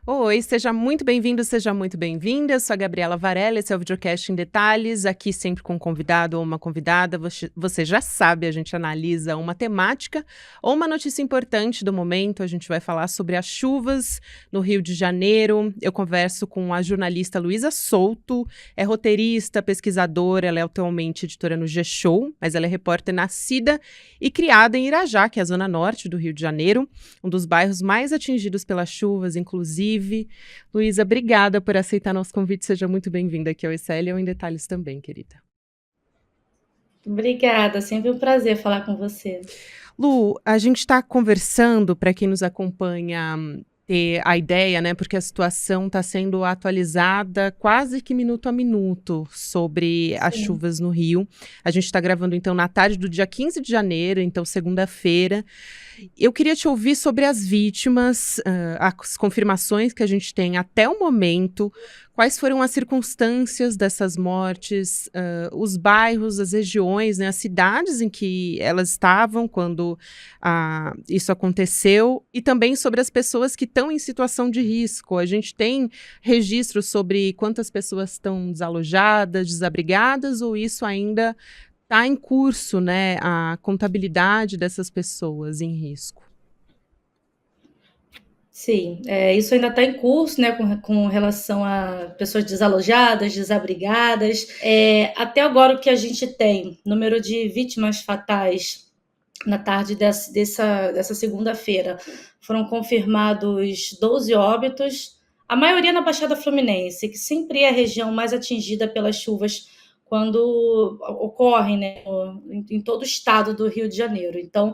Oi, seja muito bem-vindo, seja muito bem-vinda. Eu sou a Gabriela Varela, esse é o Videocast em Detalhes, aqui sempre com um convidado ou uma convidada. Você já sabe, a gente analisa uma temática ou uma notícia importante do momento. A gente vai falar sobre as chuvas no Rio de Janeiro. Eu converso com a jornalista Luísa Souto, é roteirista, pesquisadora, ela é atualmente editora no G-Show, mas ela é repórter nascida e criada em Irajá, que é a zona norte do Rio de Janeiro, um dos bairros mais atingidos pelas chuvas, inclusive. Luísa, obrigada por aceitar nosso convite. Seja muito bem-vinda aqui ao ICL ou em Detalhes também, querida. Obrigada, sempre um prazer falar com você. Lu, a gente está conversando, para quem nos acompanha, ter a ideia, né? Porque a situação está sendo atualizada quase que minuto a minuto sobre as Sim. chuvas no Rio. A gente está gravando, então, na tarde do dia 15 de janeiro, então, segunda-feira. Eu queria te ouvir sobre as vítimas, as confirmações que a gente tem até o momento, quais foram as circunstâncias dessas mortes, os bairros, as regiões, né, as cidades em que elas estavam quando isso aconteceu, e também sobre as pessoas que estão em situação de risco. A gente tem registros sobre quantas pessoas estão desalojadas, desabrigadas, ou isso ainda está em curso, né, a contabilidade dessas pessoas em risco? Sim, isso ainda está em curso, né, com relação a pessoas desalojadas, desabrigadas. Até agora o que a gente tem, número de vítimas fatais na tarde dessa segunda-feira, foram confirmados 12 óbitos, a maioria na Baixada Fluminense, que sempre é a região mais atingida pelas chuvas quando ocorrem, né, em todo o estado do Rio de Janeiro. Então,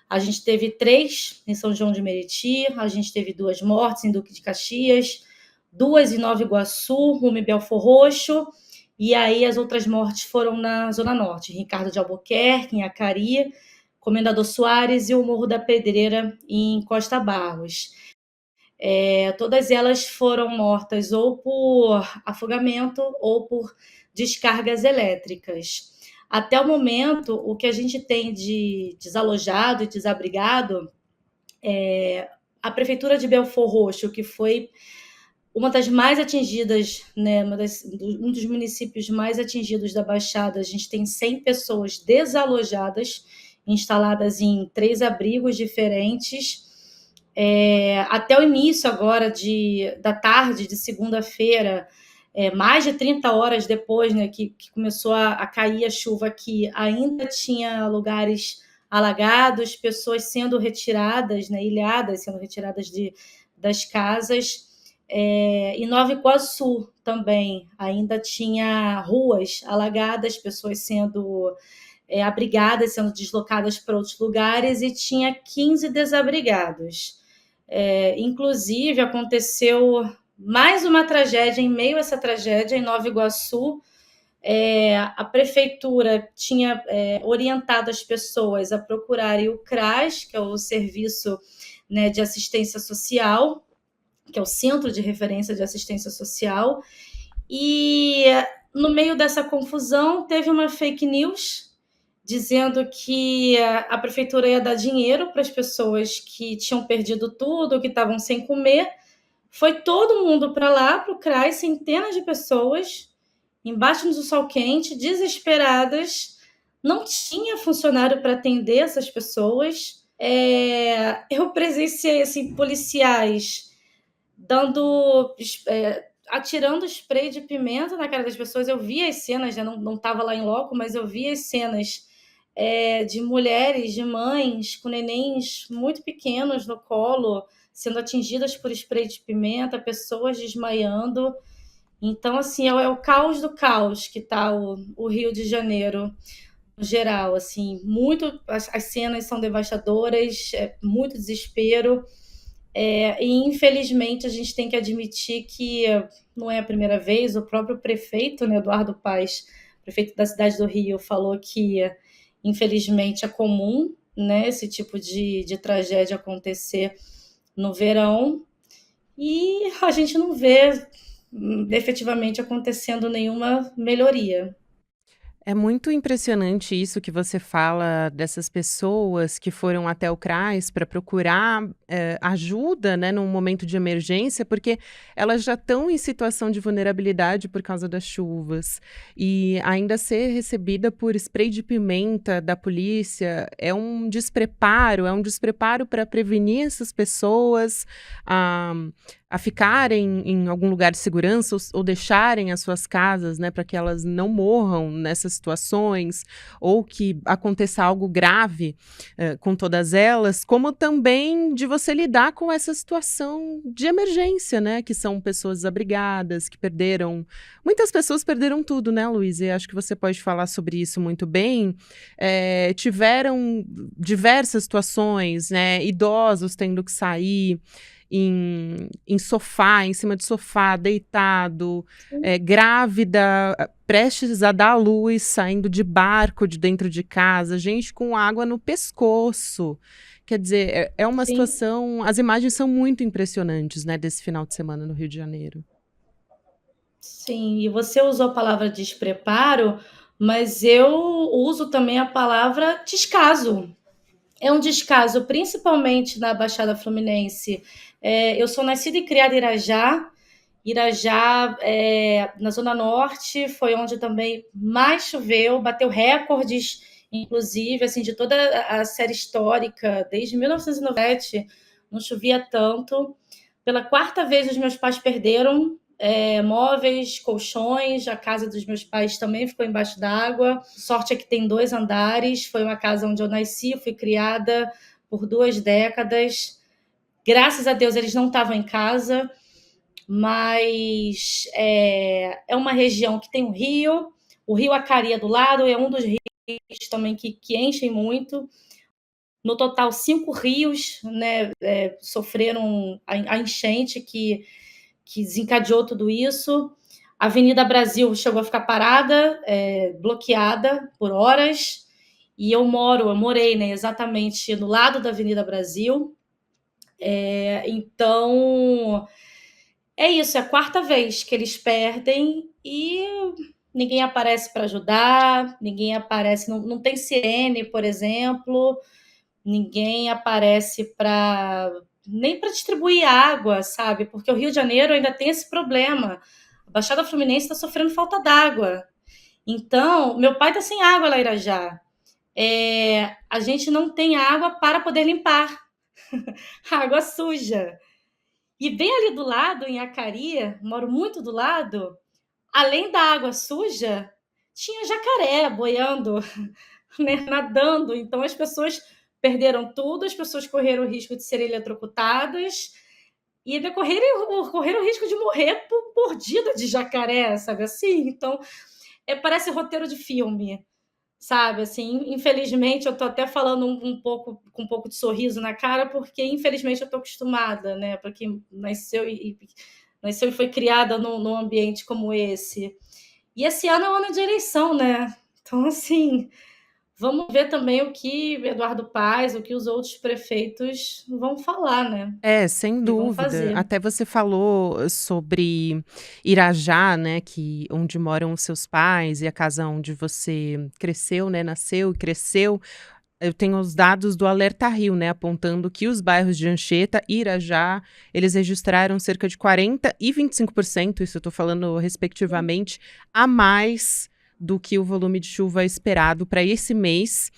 a gente teve 3 em São João de Meriti, a gente teve 2 mortes em Duque de Caxias, 2 em Nova Iguaçu, uma em Belfor Roxo, e aí as outras mortes foram na Zona Norte, Ricardo de Albuquerque, em Acari, Comendador Soares e o Morro da Pedreira, em Costa Barros. Todas elas foram mortas ou por afogamento ou por descargas elétricas. Até o momento, o que a gente tem de desalojado e desabrigado, a Prefeitura de Belfor Roxo, que foi uma das mais atingidas, né, um dos municípios mais atingidos da Baixada, a gente tem 100 pessoas desalojadas, instaladas em 3 abrigos diferentes. Até o início agora da tarde de segunda-feira, mais de 30 horas depois, né, que começou a cair a chuva aqui, ainda tinha lugares alagados, pessoas sendo retiradas, né, ilhadas, sendo retiradas das casas. Em Nova Iguaçu também ainda tinha ruas alagadas, pessoas sendo abrigadas, sendo deslocadas para outros lugares, e tinha 15 desabrigados. Inclusive, aconteceu mais uma tragédia em meio a essa tragédia em Nova Iguaçu. A prefeitura tinha orientado as pessoas a procurarem o CRAS, que é o Serviço, né, de Assistência Social, que é o Centro de Referência de Assistência Social, e no meio dessa confusão teve uma fake news dizendo que a prefeitura ia dar dinheiro para as pessoas que tinham perdido tudo, que estavam sem comer. Foi todo mundo para lá, para o CRAS, centenas de pessoas, embaixo do sol quente, desesperadas. Não tinha funcionário para atender essas pessoas. Eu presenciei assim, policiais atirando spray de pimenta na cara das pessoas. Eu vi as cenas, já não estava lá em loco, mas eu vi as cenas de mulheres, de mães com nenéns muito pequenos no colo, sendo atingidas por spray de pimenta, pessoas desmaiando. Então, assim, é o caos do caos que está o Rio de Janeiro, no geral. Assim, as cenas são devastadoras, muito desespero. E, infelizmente, a gente tem que admitir que não é a primeira vez. O próprio prefeito, né, Eduardo Paes, prefeito da cidade do Rio, falou que, infelizmente, é comum, né, esse tipo de tragédia acontecer no verão, e a gente não vê efetivamente acontecendo nenhuma melhoria. É muito impressionante isso que você fala dessas pessoas que foram até o CRAS para procurar, ajuda, né, num momento de emergência, porque elas já estão em situação de vulnerabilidade por causa das chuvas. E ainda ser recebida por spray de pimenta da polícia é um despreparo para prevenir essas pessoas a a ficarem em algum lugar de segurança ou deixarem as suas casas, né, para que elas não morram nessas situações, ou que aconteça algo grave com todas elas, como também de você lidar com essa situação de emergência, né, que são pessoas desabrigadas, que perderam. Muitas pessoas perderam tudo, né, Luísa? E acho que você pode falar sobre isso muito bem. Tiveram diversas situações, né, idosos tendo que sair em sofá, em cima de sofá, deitado, grávida, prestes a dar à luz, saindo de barco de dentro de casa, gente com água no pescoço. Quer dizer, é uma Sim. situação. As imagens são muito impressionantes, né, desse final de semana no Rio de Janeiro. Sim, e você usou a palavra despreparo, mas eu uso também a palavra descaso. É um descaso, principalmente na Baixada Fluminense. Eu sou nascida e criada em Irajá. Irajá, na Zona Norte, foi onde também mais choveu, bateu recordes, inclusive, assim, de toda a série histórica, desde 1997, não chovia tanto. Pela quarta vez, os meus pais perderam móveis, colchões, a casa dos meus pais também ficou embaixo d'água. Sorte é que tem 2 andares, foi uma casa onde eu nasci, fui criada por 2 décadas. Graças a Deus eles não estavam em casa, mas é uma região que tem um rio, o rio Acari do lado, é um dos rios também que enchem muito. No total, 5 rios, né, sofreram a enchente que desencadeou tudo isso. A Avenida Brasil chegou a ficar parada, bloqueada por horas. E eu morei, né, exatamente no lado da Avenida Brasil. Então, é isso, é a quarta vez que eles perdem e ninguém aparece para ajudar, ninguém aparece, não tem sirene, por exemplo, ninguém aparece nem para distribuir água, sabe? Porque o Rio de Janeiro ainda tem esse problema. A Baixada Fluminense está sofrendo falta d'água. Então, meu pai está sem água lá em Irajá. A gente não tem água para poder limpar. Água suja. E bem ali do lado, em Acari, moro muito do lado, além da água suja, tinha jacaré boiando, né, nadando. Então as pessoas perderam tudo, as pessoas correram o risco de serem eletrocutadas e ainda correram o risco de morrer por mordida de jacaré, sabe assim? Então, parece roteiro de filme, sabe? Assim, infelizmente, eu tô até falando com um pouco de sorriso na cara, porque infelizmente eu tô acostumada, né? Porque nasceu e foi criada num ambiente como esse. E esse ano é um ano de eleição, né? Então, assim, vamos ver também o que Eduardo Paes, o que os outros prefeitos vão falar, né? Sem E vão dúvida. fazer. Até você falou sobre Irajá, né, onde moram os seus pais e a casa onde você cresceu, né, nasceu e cresceu. Eu tenho os dados do Alerta Rio, né, apontando que os bairros de Anchieta e Irajá, eles registraram cerca de 40% e 25%, isso eu estou falando respectivamente, a mais do que o volume de chuva esperado para esse mês.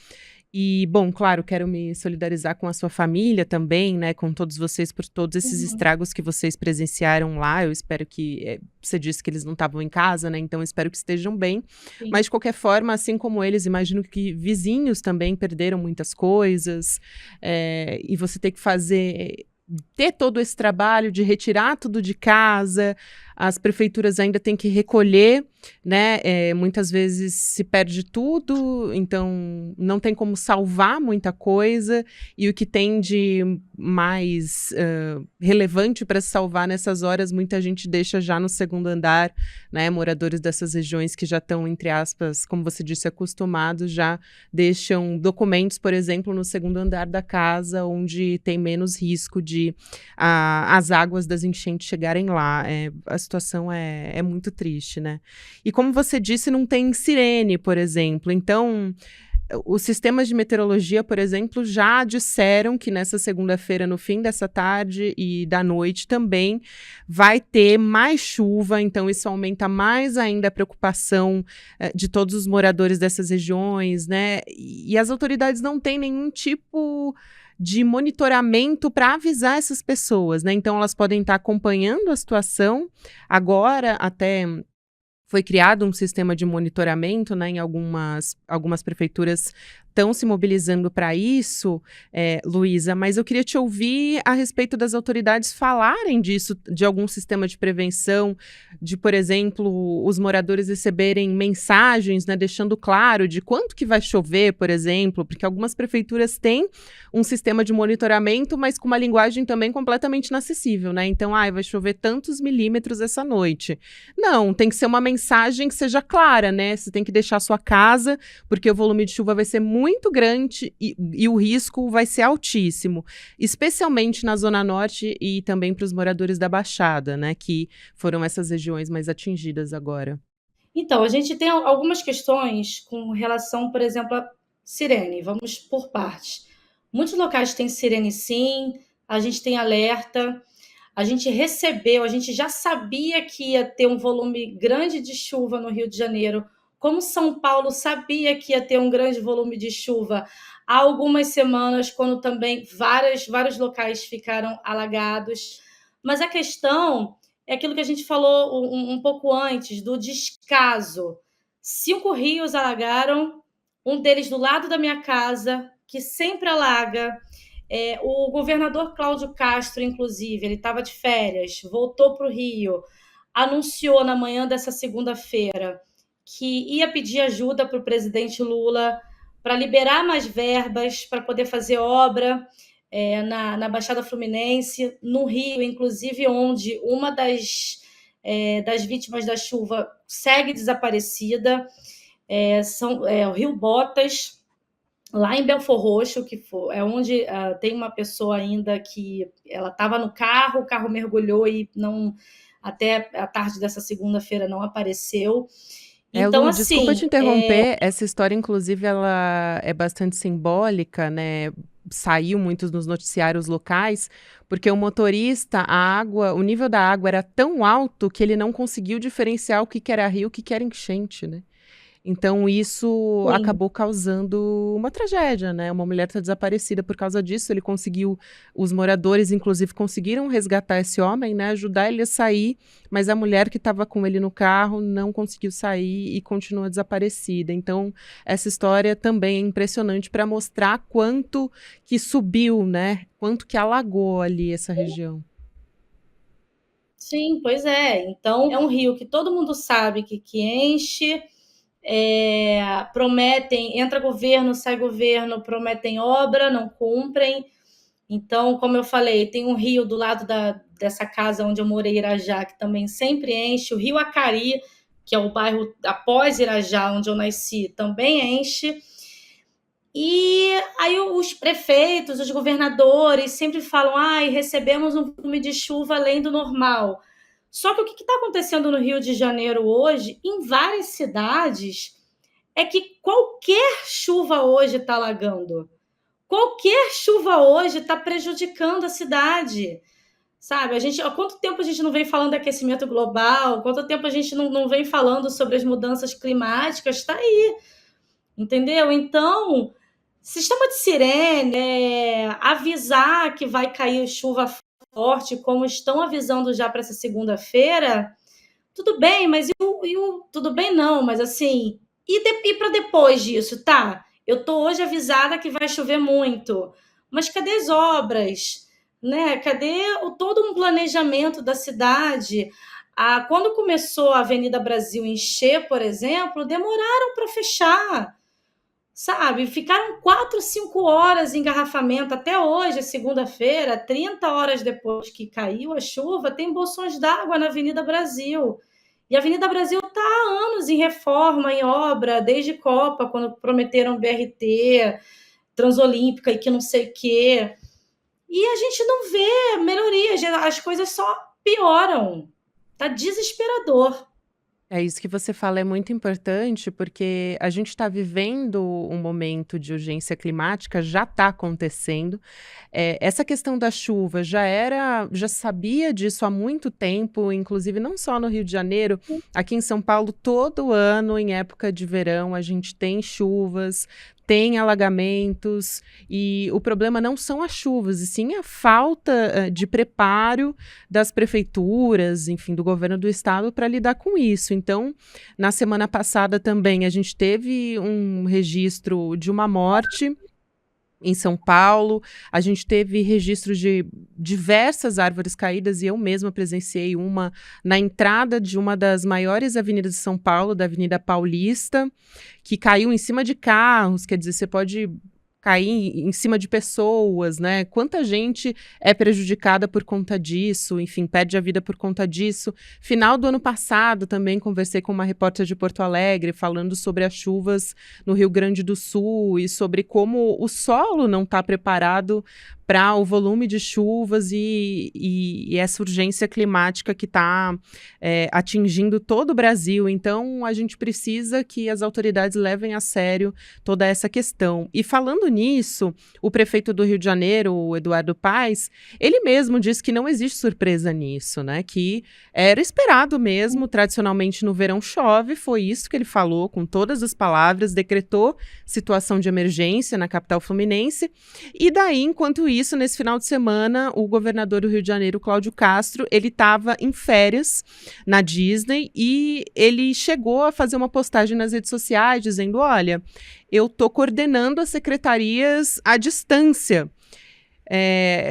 E, bom, claro, quero me solidarizar com a sua família também, né, com todos vocês por todos esses estragos que vocês presenciaram lá. Eu espero que, você disse que eles não estavam em casa, né, então eu espero que estejam bem. Sim. Mas, de qualquer forma, assim como eles, imagino que vizinhos também perderam muitas coisas, e você ter que ter todo esse trabalho de retirar tudo de casa, as prefeituras ainda têm que recolher, né? Muitas vezes se perde tudo, então não tem como salvar muita coisa, e o que tem de mais relevante para se salvar nessas horas, muita gente deixa já no segundo andar, né? Moradores dessas regiões que já estão, entre aspas, como você disse, acostumados, já deixam documentos, por exemplo, no segundo andar da casa, onde tem menos risco de as águas das enchentes chegarem lá. A situação é muito triste, né? E como você disse, não tem sirene, por exemplo. Então, os sistemas de meteorologia, por exemplo, já disseram que nessa segunda-feira, no fim dessa tarde e da noite também, vai ter mais chuva, então isso aumenta mais ainda a preocupação de todos os moradores dessas regiões, né? E as autoridades não têm nenhum tipo de monitoramento para avisar essas pessoas, né? Então elas podem estar acompanhando a situação. Agora, até foi criado um sistema de monitoramento, né, em algumas prefeituras estão se mobilizando para isso, Luísa, mas eu queria te ouvir a respeito das autoridades falarem disso, de algum sistema de prevenção, de, por exemplo, os moradores receberem mensagens, né, deixando claro de quanto que vai chover, por exemplo, porque algumas prefeituras têm um sistema de monitoramento, mas com uma linguagem também completamente inacessível, né? Então, vai chover tantos milímetros essa noite. Não, tem que ser uma mensagem que seja clara, né? Você tem que deixar a sua casa, porque o volume de chuva vai ser muito grande e o risco vai ser altíssimo, especialmente na Zona Norte e também para os moradores da Baixada, né? Que foram essas regiões mais atingidas agora. Então, a gente tem algumas questões com relação, por exemplo, a sirene. Vamos por partes. Muitos locais têm sirene, sim. A gente tem alerta. A gente já sabia que ia ter um volume grande de chuva no Rio de Janeiro, como São Paulo sabia que ia ter um grande volume de chuva há algumas semanas, quando também vários locais ficaram alagados. Mas a questão é aquilo que a gente falou um pouco antes, do descaso. 5 rios alagaram, um deles do lado da minha casa, que sempre alaga. O governador Cláudio Castro, inclusive, ele estava de férias, voltou para o Rio, anunciou na manhã dessa segunda-feira que ia pedir ajuda para o presidente Lula para liberar mais verbas, para poder fazer obra na Baixada Fluminense, no Rio, inclusive, onde uma das vítimas da chuva segue desaparecida, o Rio Botas, lá em Belfor Roxo, que é onde tem uma pessoa ainda que ela estava no carro, o carro mergulhou e não, até a tarde dessa segunda-feira não apareceu. Então, Lu, assim, desculpa te interromper, essa história, inclusive, ela é bastante simbólica, né? Saiu muito nos noticiários locais, porque o motorista, o nível da água era tão alto que ele não conseguiu diferenciar o que era rio e o que era enchente, né? Então, isso sim. acabou causando uma tragédia, né? Uma mulher está desaparecida por causa disso. Os moradores, inclusive, conseguiram resgatar esse homem, né? Ajudar ele a sair, mas a mulher que estava com ele no carro não conseguiu sair e continua desaparecida. Então, essa história também é impressionante para mostrar quanto que subiu, né? Quanto que alagou ali essa região. Sim, pois é. Então, é um rio que todo mundo sabe que enche. Prometem, entra governo, sai governo, prometem obra, não cumprem. Então, como eu falei, tem um rio do lado dessa casa onde eu morei, Irajá, que também sempre enche. O rio Acari, que é o bairro após Irajá, onde eu nasci, também enche. E aí os prefeitos, os governadores sempre falam: recebemos um volume de chuva além do normal. Só que o que está acontecendo no Rio de Janeiro hoje, em várias cidades, é que qualquer chuva hoje está alagando. Qualquer chuva hoje está prejudicando a cidade. Sabe? Há quanto tempo a gente não vem falando de aquecimento global? Quanto tempo a gente não vem falando sobre as mudanças climáticas? Está aí. Entendeu? Então, sistema de sirene, avisar que vai cair chuva forte, como estão avisando já para essa segunda-feira, tudo bem, mas tudo bem não, mas assim, e para depois disso, tá? Eu tô hoje avisada que vai chover muito, mas cadê as obras? Né? Cadê todo um planejamento da cidade? Quando começou a Avenida Brasil encher, por exemplo, demoraram para fechar. Sabe, ficaram 4, 5 horas em engarrafamento. Até hoje, segunda-feira, 30 horas depois que caiu a chuva, tem bolsões d'água na Avenida Brasil. E a Avenida Brasil está há anos em reforma, em obra, desde Copa, quando prometeram BRT, Transolímpica e que não sei o quê. E a gente não vê melhorias, as coisas só pioram, Tá desesperador. É isso que você fala, é muito importante, porque a gente está vivendo um momento de urgência climática, já está acontecendo. Essa questão da chuva já sabia disso há muito tempo, inclusive não só no Rio de Janeiro, aqui em São Paulo, todo ano, em época de verão, a gente tem chuvas, tem alagamentos, e o problema não são as chuvas, e sim a falta de preparo das prefeituras, enfim, do governo do estado para lidar com isso. Então, na semana passada também a gente teve um registro de uma morte em São Paulo, a gente teve registros de diversas árvores caídas e eu mesma presenciei uma na entrada de uma das maiores avenidas de São Paulo, da Avenida Paulista, que caiu em cima de carros, quer dizer, você pode cair em cima de pessoas, né? Quanta gente é prejudicada por conta disso, enfim, perde a vida por conta disso. Final do ano passado também conversei com uma repórter de Porto Alegre falando sobre as chuvas no Rio Grande do Sul e sobre como o solo não está preparado para o volume de chuvas e essa urgência climática que está atingindo todo o Brasil. Então, a gente precisa que as autoridades levem a sério toda essa questão. E falando nisso, o prefeito do Rio de Janeiro, o Eduardo Paes, ele mesmo disse que não existe surpresa nisso, né? Que era esperado mesmo, tradicionalmente no verão chove, foi isso que ele falou com todas as palavras, decretou situação de emergência na capital fluminense. E daí, enquanto isso, nesse final de semana, o governador do Rio de Janeiro, Cláudio Castro, ele estava em férias na Disney e ele chegou a fazer uma postagem nas redes sociais dizendo: olha, eu estou coordenando as secretarias à distância.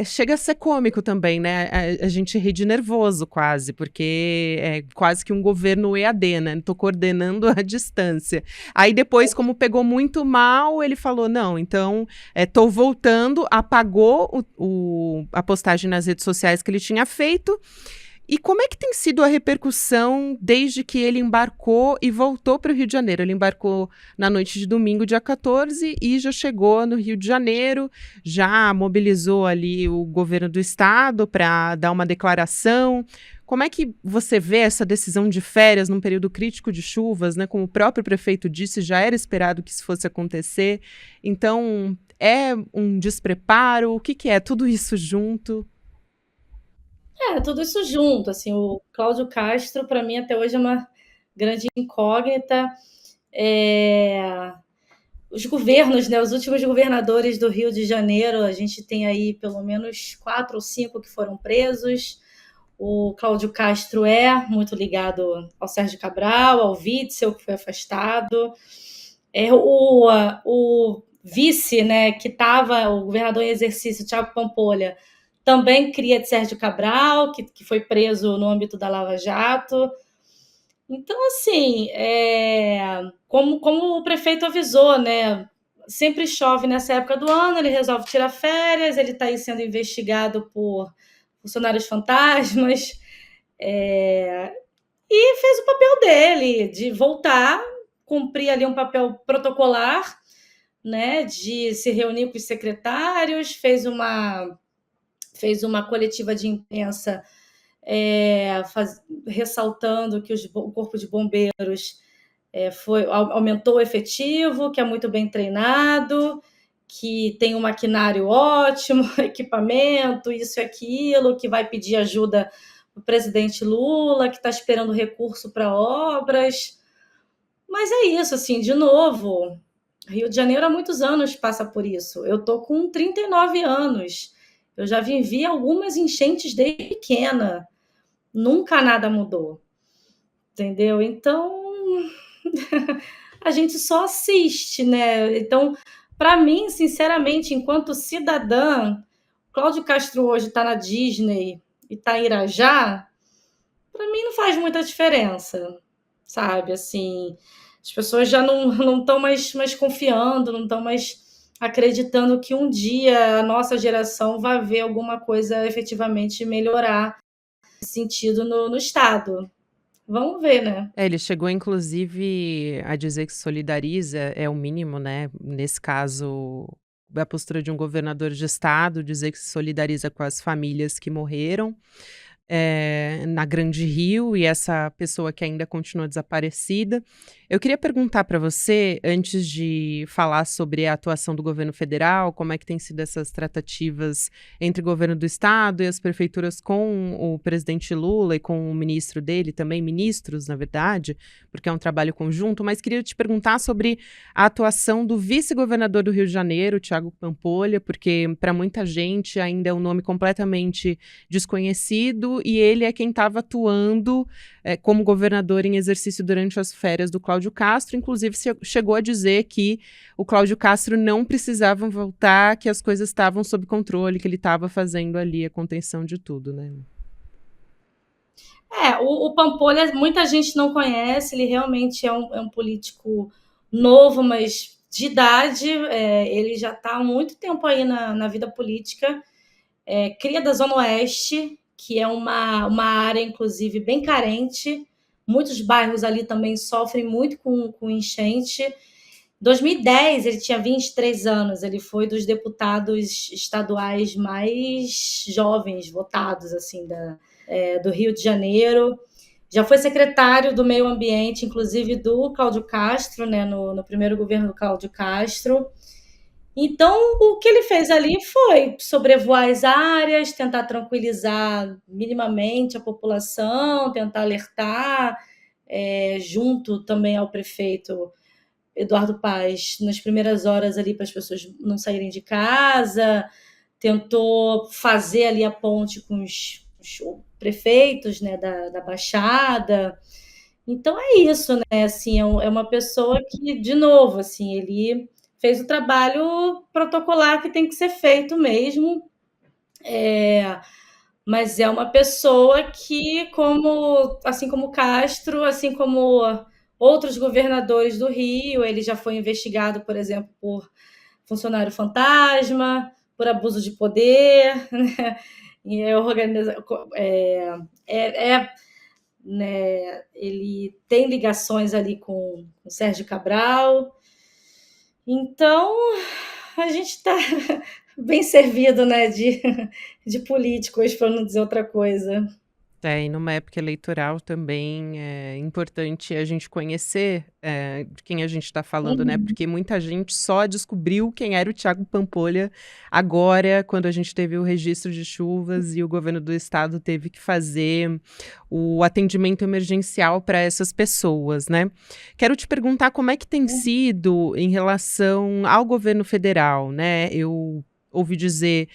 Chega a ser cômico também, né? A gente ri de nervoso quase, porque é quase que um governo EAD, né? Estou coordenando à distância. Aí depois, como pegou muito mal, ele falou, não, então estou voltando, apagou a postagem nas redes sociais que ele tinha feito. E como é que tem sido a repercussão desde que ele embarcou e voltou para o Rio de Janeiro? Ele embarcou na noite de domingo, dia 14, e já chegou no Rio de Janeiro, já mobilizou ali o governo do estado para dar uma declaração. Como é que você vê essa decisão de férias num período crítico de chuvas, né? Como o próprio prefeito disse, já era esperado que isso fosse acontecer. Então, é um despreparo? O que é tudo isso junto? Tudo isso junto, assim, o Cláudio Castro, para mim, até hoje é uma grande incógnita. Os governos, né, os últimos governadores do Rio de Janeiro, a gente tem aí pelo menos 4 ou 5 que foram presos. O Cláudio Castro é muito ligado ao Sérgio Cabral, ao Witzel, que foi afastado. O vice, né, que estava, o governador em exercício, Thiago Pampolha, também cria de Sérgio Cabral, que foi preso no âmbito da Lava Jato. Então, assim, como o prefeito avisou, né? Sempre chove nessa época do ano, ele resolve tirar férias, ele está aí sendo investigado por funcionários fantasmas, e fez o papel dele, de voltar, cumprir ali um papel protocolar, né? De se reunir com os secretários, fez uma coletiva de imprensa ressaltando que o Corpo de Bombeiros aumentou o efetivo, que é muito bem treinado, que tem um maquinário ótimo, equipamento, isso e aquilo, que vai pedir ajuda para o presidente Lula, que está esperando recurso para obras. Mas é isso, assim, de novo, Rio de Janeiro há muitos anos passa por isso. Eu estou com 39 anos. Eu já vivi algumas enchentes desde pequena. Nunca nada mudou. Entendeu? Então, a gente só assiste, né? Então, para mim, sinceramente, enquanto cidadã, Cláudio Castro hoje está na Disney e está em Irajá, para mim não faz muita diferença, sabe? Assim, as pessoas já não estão mais confiando, não estão mais acreditando que um dia a nossa geração vai ver alguma coisa efetivamente melhorar nesse sentido no Estado. Vamos ver, né? Ele chegou inclusive a dizer que se solidariza, é o mínimo, né, nesse caso, a postura de um governador de estado, dizer que se solidariza com as famílias que morreram. na Grande Rio, e essa pessoa que ainda continua desaparecida. Eu queria perguntar para você, antes de falar sobre a atuação do governo federal, como é que tem sido essas tratativas entre o governo do estado e as prefeituras com o presidente Lula e com o ministro dele, também ministros, na verdade, porque é um trabalho conjunto, mas queria te perguntar sobre a atuação do vice-governador do Rio de Janeiro, Thiago Pampolha, porque para muita gente ainda é um nome completamente desconhecido, e ele é quem estava atuando como governador em exercício durante as férias do Cláudio Castro. Inclusive chegou a dizer que o Cláudio Castro não precisava voltar, que as coisas estavam sob controle, que ele estava fazendo ali a contenção de tudo, né? O Pampolha, muita gente não conhece, ele realmente é um político novo, mas de idade, ele já está há muito tempo aí na vida política, cria da Zona Oeste, que é uma área, inclusive, bem carente. Muitos bairros ali também sofrem muito com enchente. Em 2010, ele tinha 23 anos, ele foi dos deputados estaduais mais jovens votados assim, do Rio de Janeiro. Já foi secretário do Meio Ambiente, inclusive do Cláudio Castro, né, no primeiro governo do Cláudio Castro. Então, o que ele fez ali foi sobrevoar as áreas, tentar tranquilizar minimamente a população, tentar alertar, junto também ao prefeito Eduardo Paes, nas primeiras horas ali para as pessoas não saírem de casa, tentou fazer ali a ponte com os prefeitos, né, da Baixada. Então é isso, né? Assim, é uma pessoa que, de novo, assim, ele fez o trabalho protocolar que tem que ser feito mesmo. Mas é uma pessoa que, assim como Castro, assim como outros governadores do Rio, ele já foi investigado, por exemplo, por funcionário fantasma, por abuso de poder, né? E né, ele tem ligações ali com Sérgio Cabral. Então, a gente está bem servido, né, de políticos, para não dizer outra coisa. E numa época eleitoral também é importante a gente conhecer de quem a gente está falando, né? Porque muita gente só descobriu quem era o Thiago Pampolha agora, quando a gente teve o registro de chuvas e o governo do estado teve que fazer o atendimento emergencial para essas pessoas, né? Quero te perguntar como é que tem sido em relação ao governo federal, né? Eu ouvi dizer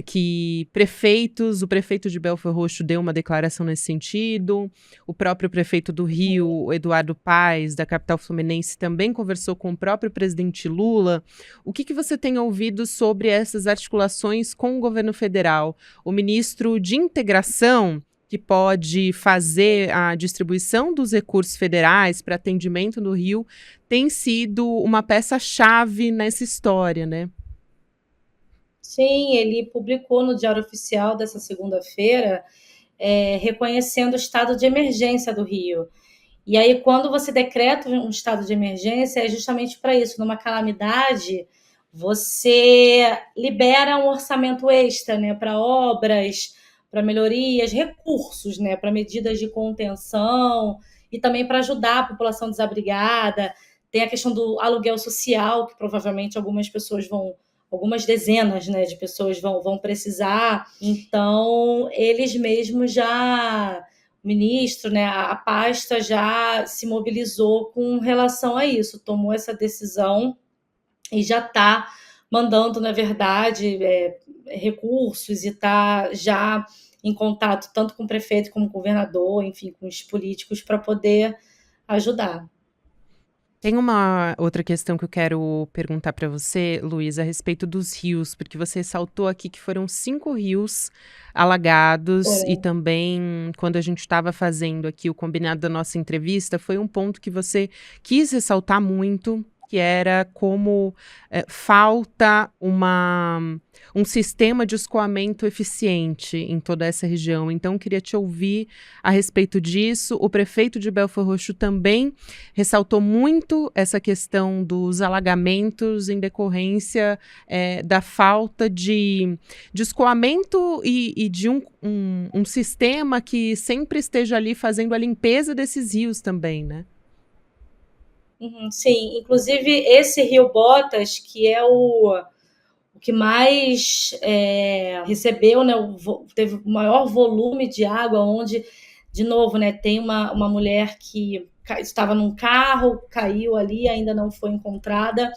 que o prefeito de Belford Roxo deu uma declaração nesse sentido, o próprio prefeito do Rio, Eduardo Paes, da capital fluminense, também conversou com o próprio presidente Lula. O que você tem ouvido sobre essas articulações com o governo federal? O ministro de Integração, que pode fazer a distribuição dos recursos federais para atendimento no Rio, tem sido uma peça-chave nessa história, né? Sim, ele publicou no Diário Oficial dessa segunda-feira, reconhecendo o estado de emergência do Rio. E aí, quando você decreta um estado de emergência, é justamente para isso. Numa calamidade, você libera um orçamento extra, né, para obras, para melhorias, recursos, né, para medidas de contenção e também para ajudar a população desabrigada. Tem a questão do aluguel social, que provavelmente algumas dezenas, né, de pessoas vão precisar. Então, eles mesmos o ministro, né, a pasta já se mobilizou com relação a isso, tomou essa decisão e já está mandando, na verdade, recursos e está já em contato tanto com o prefeito como com o governador, enfim, com os políticos para poder ajudar. Tem uma outra questão que eu quero perguntar para você, Luísa, a respeito dos rios, porque você saltou aqui que foram 5 rios alagados e também, quando a gente estava fazendo aqui o combinado da nossa entrevista, foi um ponto que você quis ressaltar muito, que era como falta um sistema de escoamento eficiente em toda essa região. Então, queria te ouvir a respeito disso. O prefeito de Belford Roxo também ressaltou muito essa questão dos alagamentos em decorrência da falta de escoamento e de um sistema que sempre esteja ali fazendo a limpeza desses rios também, né? Sim, inclusive esse Rio Botas, que é o que mais recebeu, né, teve o maior volume de água, onde, de novo, né, tem uma mulher que estava num carro, caiu ali, ainda não foi encontrada.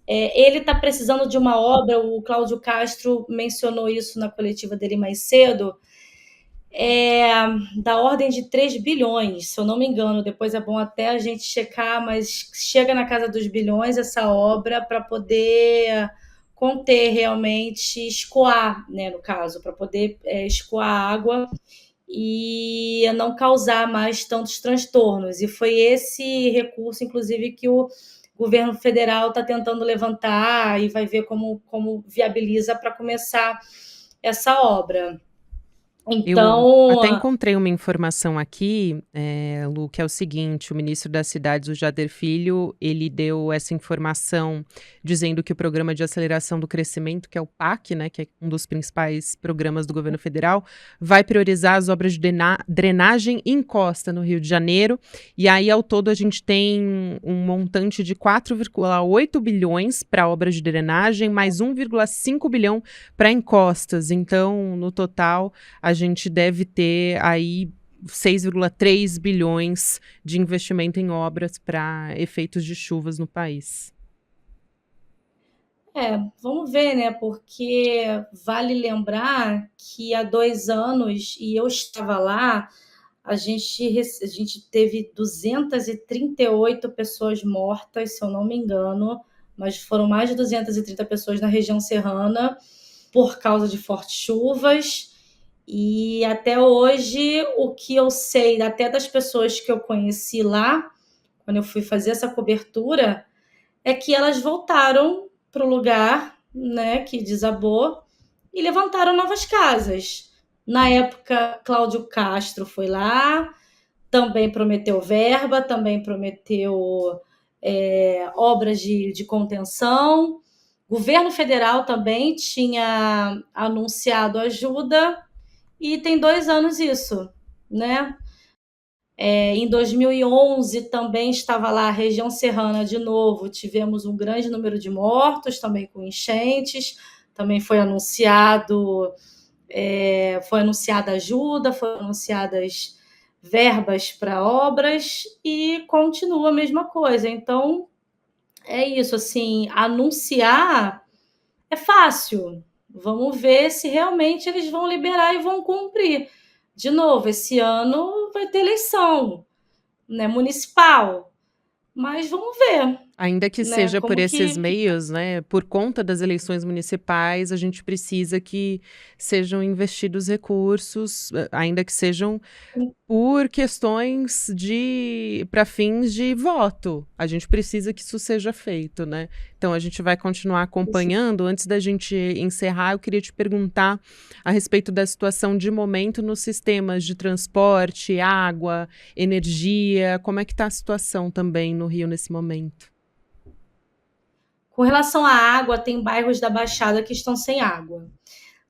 Ele está precisando de uma obra, o Cláudio Castro mencionou isso na coletiva dele mais cedo, da ordem de 3 bilhões, se eu não me engano. Depois é bom até a gente checar, mas chega na casa dos bilhões essa obra para poder conter realmente, escoar, né, no caso, para poder escoar a água e não causar mais tantos transtornos. E foi esse recurso, inclusive, que o governo federal está tentando levantar e vai ver como viabiliza para começar essa obra. Eu até encontrei uma informação aqui, Lu, que é o seguinte: o ministro das Cidades, o Jader Filho, ele deu essa informação dizendo que o Programa de Aceleração do Crescimento, que é o PAC, né, que é um dos principais programas do governo federal, vai priorizar as obras de drenagem em costa no Rio de Janeiro, e aí ao todo a gente tem um montante de 4,8 bilhões para obras de drenagem, mais 1,5 bilhão para encostas. Então, no total, a gente deve ter aí 6,3 bilhões de investimento em obras para efeitos de chuvas no país. Vamos ver, né? Porque vale lembrar que há 2 anos, e eu estava lá, a gente teve 238 pessoas mortas, se eu não me engano, mas foram mais de 230 pessoas na região serrana por causa de fortes chuvas. E até hoje, o que eu sei, até das pessoas que eu conheci lá, quando eu fui fazer essa cobertura, é que elas voltaram para o lugar, né, que desabou e levantaram novas casas. Na época, Cláudio Castro foi lá, também prometeu verba, também prometeu obras de contenção. O governo federal também tinha anunciado ajuda, e tem 2 anos isso, né? Em 2011 também estava lá a região serrana de novo, tivemos um grande número de mortos, também com enchentes, também foi anunciada ajuda, foram anunciadas verbas para obras e continua a mesma coisa. Então, é isso, assim, anunciar é fácil. Vamos ver se realmente eles vão liberar e vão cumprir. De novo, esse ano vai ter eleição, né, municipal, mas vamos ver, Ainda que né, seja por como esses que meios, né, por conta das eleições municipais, a gente precisa que sejam investidos recursos, ainda que sejam por questões para fins de voto. A gente precisa que isso seja feito, né? Então a gente vai continuar acompanhando. Antes da gente encerrar, eu queria te perguntar a respeito da situação de momento nos sistemas de transporte, água, energia. Como é que está a situação também no Rio nesse momento? Com relação à água, tem bairros da Baixada que estão sem água.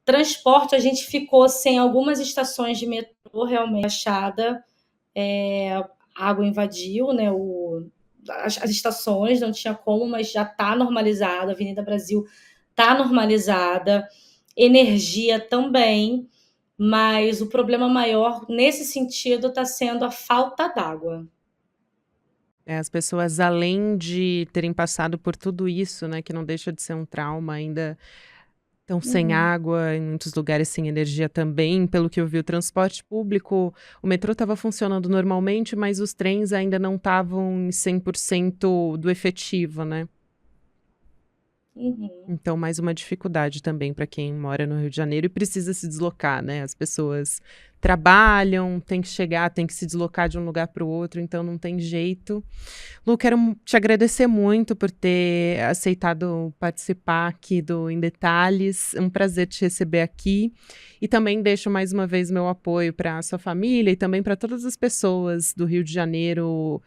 Transporte, a gente ficou sem algumas estações de metrô, realmente, Baixada, a água invadiu, né, as estações, não tinha como, mas já está normalizada, a Avenida Brasil está normalizada, energia também, mas o problema maior nesse sentido está sendo a falta d'água. As pessoas, além de terem passado por tudo isso, né, que não deixa de ser um trauma, ainda estão sem água, em muitos lugares sem energia também. Pelo que eu vi, o transporte público, o metrô estava funcionando normalmente, mas os trens ainda não estavam em 100% do efetivo, né? Então, mais uma dificuldade também para quem mora no Rio de Janeiro e precisa se deslocar, né? As pessoas trabalham, tem que chegar, tem que se deslocar de um lugar para o outro, então não tem jeito. Lu, quero te agradecer muito por ter aceitado participar aqui do Em Detalhes. É um prazer te receber aqui. E também deixo mais uma vez meu apoio para a sua família e também para todas as pessoas do Rio de Janeiro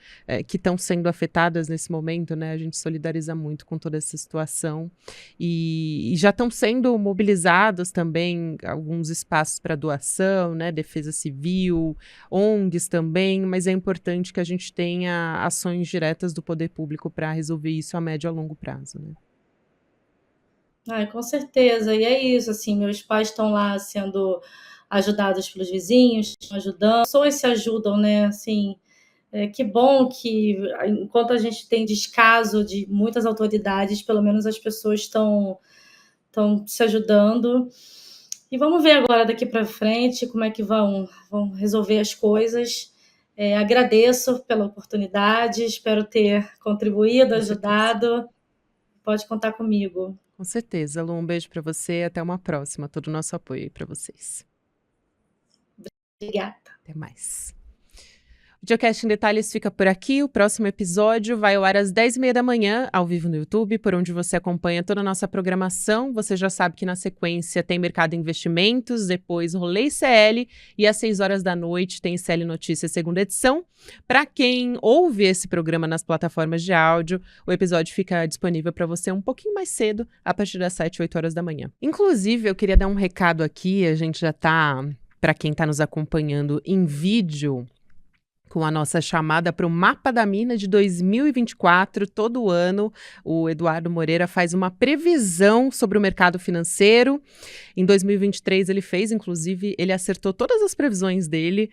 que estão sendo afetadas nesse momento, né? A gente solidariza muito com toda essa situação. E já estão sendo mobilizados também alguns espaços para doação, né? Defesa Civil, ONGs também, mas é importante que a gente tenha ações diretas do poder público para resolver isso a médio e a longo prazo, né? Com certeza, e é isso, assim, meus pais estão lá sendo ajudados pelos vizinhos, estão ajudando, pessoas se ajudam, né, assim, que bom que, enquanto a gente tem descaso de muitas autoridades, pelo menos as pessoas estão se ajudando, e vamos ver agora daqui para frente como é que vão resolver as coisas. Agradeço pela oportunidade, espero ter contribuído, ajudado, pode contar comigo. Com certeza, Lu, um beijo para você e até uma próxima. Todo o nosso apoio aí para vocês. Obrigada. Até mais. O Videocast em Detalhes fica por aqui. O próximo episódio vai ao ar às 10h30 da manhã, ao vivo no YouTube, por onde você acompanha toda a nossa programação. Você já sabe que na sequência tem Mercado em Investimentos, depois Rolê ICL e às 6h da noite tem ICL Notícias segunda edição. Para quem ouve esse programa nas plataformas de áudio, o episódio fica disponível para você um pouquinho mais cedo, a partir das 7, 8h da manhã. Inclusive, eu queria dar um recado aqui, a gente já está, para quem está nos acompanhando em vídeo, com a nossa chamada para o Mapa da Mina de 2024. Todo ano, o Eduardo Moreira faz uma previsão sobre o mercado financeiro. Em 2023, ele fez, inclusive, ele acertou todas as previsões dele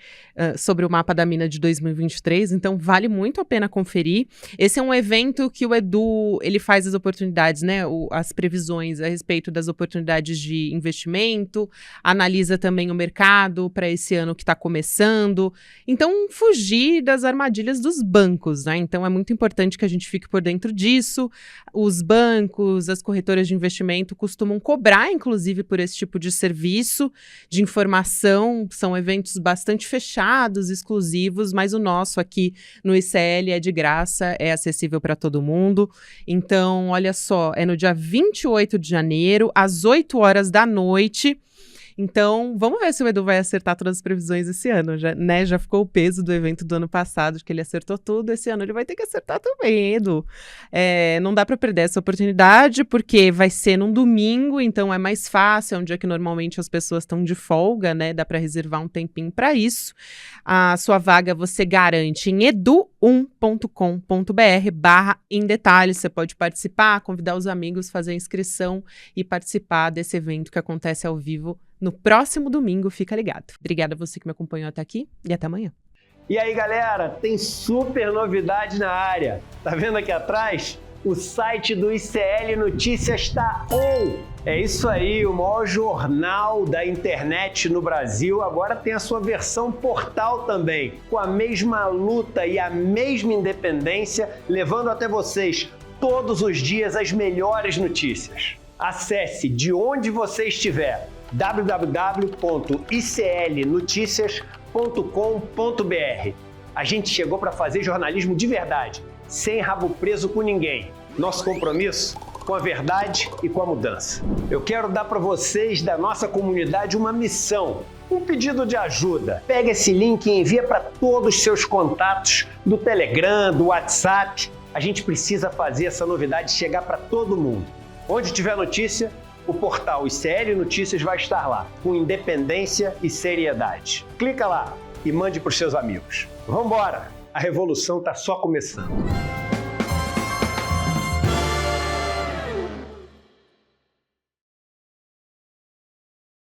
sobre o Mapa da Mina de 2023, então vale muito a pena conferir. Esse é um evento que o Edu, ele faz as oportunidades, né, as previsões a respeito das oportunidades de investimento, analisa também o mercado para esse ano que está começando. Então, fugir das armadilhas dos bancos, né? Então é muito importante que a gente fique por dentro disso. Os bancos, as corretoras de investimento costumam cobrar, inclusive, por esse tipo de serviço de informação. São eventos bastante fechados, exclusivos, mas o nosso aqui no ICL é de graça, é acessível para todo mundo. Então, olha só, é no dia 28 de janeiro, às 8h da noite. Então, vamos ver se o Edu vai acertar todas as previsões esse ano, né? Já ficou o peso do evento do ano passado, de que ele acertou tudo. Esse ano ele vai ter que acertar também, Edu. Não dá para perder essa oportunidade, porque vai ser num domingo, então é mais fácil, é um dia que normalmente as pessoas estão de folga, né? Dá para reservar um tempinho para isso. A sua vaga você garante em edu1.com.br/em detalhes. Você pode participar, convidar os amigos, fazer a inscrição e participar desse evento que acontece ao vivo no próximo domingo. Fica ligado. Obrigada a você que me acompanhou até aqui e até amanhã. E aí, galera, tem super novidade na área. Tá vendo aqui atrás? O site do ICL Notícias está on! É isso aí, o maior jornal da internet no Brasil agora tem a sua versão portal também, com a mesma luta e a mesma independência, levando até vocês todos os dias as melhores notícias. Acesse de onde você estiver, www.iclnoticias.com.br. A gente chegou para fazer jornalismo de verdade, sem rabo preso com ninguém. Nosso compromisso com a verdade e com a mudança. Eu quero dar para vocês da nossa comunidade uma missão, um pedido de ajuda. Pega esse link e envia para todos os seus contatos do Telegram, do WhatsApp. A gente precisa fazer essa novidade chegar para todo mundo. Onde tiver notícia, o portal ICL Notícias vai estar lá, com independência e seriedade. Clica lá e mande para os seus amigos. Vambora! A revolução está só começando.